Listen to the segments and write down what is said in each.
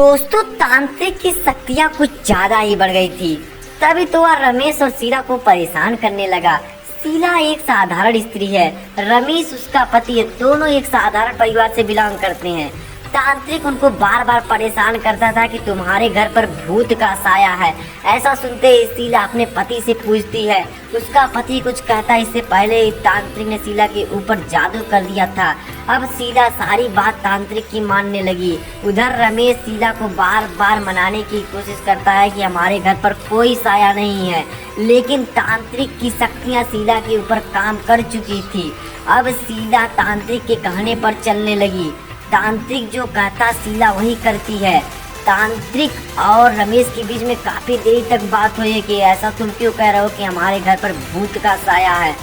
दोस्तों, तांत्रिक की शक्तियाँ कुछ ज्यादा ही बढ़ गई थी। तभी तो वह रमेश और शीला को परेशान करने लगा। शीला एक साधारण स्त्री है, रमेश उसका पति है, दोनों एक साधारण परिवार से बिलोंग करते हैं। तांत्रिक उनको बार बार परेशान करता था कि तुम्हारे घर पर भूत का साया है। ऐसा सुनते ही शीला अपने पति से पूछती है। उसका पति कुछ कहता है इससे पहले ही तांत्रिक ने शीला के ऊपर जादू कर दिया था। अब शीला सारी बात तांत्रिक की मानने लगी। उधर रमेश शीला को बार बार मनाने की कोशिश करता है कि हमारे घर पर कोई साया नहीं है, लेकिन तांत्रिक की शक्तियाँ शीला के ऊपर काम कर चुकी थी। अब शीला तांत्रिक के कहने पर चलने लगी। तांत्रिक जो कहता शीला वही करती है। तांत्रिक और रमेश के बीच में काफी देर तक बात हुई कि ऐसा तुम क्यों कह रहे हो कि हमारे घर पर भूत का साया है।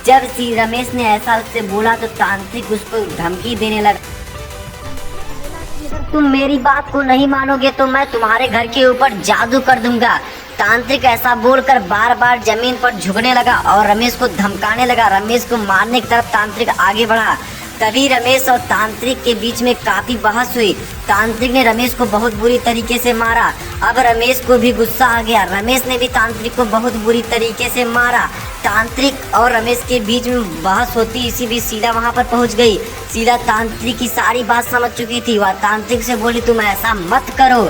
जब रमेश ने ऐसा उससे बोला तो तांत्रिक उसको धमकी देने लगा, तुम मेरी बात को नहीं मानोगे तो मैं तुम्हारे घर के ऊपर जादू कर दूंगा। तांत्रिक ऐसा बोलकर बार बार जमीन पर झुकने लगा और रमेश को धमकाने लगा। रमेश को मारने की तरफ तांत्रिक आगे बढ़ा। तभी रमेश और तांत्रिक के बीच में काफी बहस हुई। तांत्रिक ने रमेश को बहुत बुरी तरीके से मारा। अब रमेश को भी गुस्सा आ गया। रमेश ने भी तांत्रिक को बहुत बुरी तरीके से मारा। तांत्रिक और रमेश के बीच में बहस होती इसी बीच शीला वहां पर पहुंच गई। शीला तांत्रिक की सारी बात समझ चुकी थी। वह तांत्रिक से बोली, तुम ऐसा मत करो।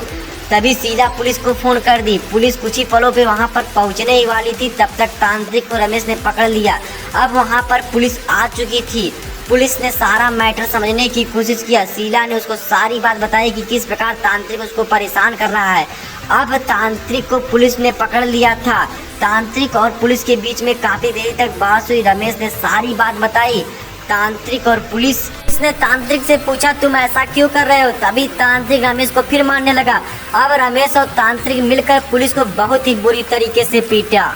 तभी शीला पुलिस को फोन कर दी। पुलिस कुछ ही पलों पे वहां पर पहुंचने ही वाली थी, तब तक तांत्रिक को रमेश ने पकड़ लिया। अब वहां पर पुलिस आ चुकी थी। पुलिस ने सारा मैटर समझने की कोशिश किया। शीला ने उसको सारी बात बताई कि किस प्रकार तांत्रिक उसको परेशान कर रहा है। अब तांत्रिक को पुलिस ने पकड़ लिया था। तांत्रिक और पुलिस के बीच में काफी देर तक बहस हुई। रमेश ने सारी बात बताई। तांत्रिक और पुलिस ने तांत्रिक से पूछा, तुम ऐसा क्यों कर रहे हो। तभी तांत्रिक रमेश को फिर मारने लगा। अब रमेश और तांत्रिक मिलकर पुलिस को बहुत ही बुरी तरीके से पीटा।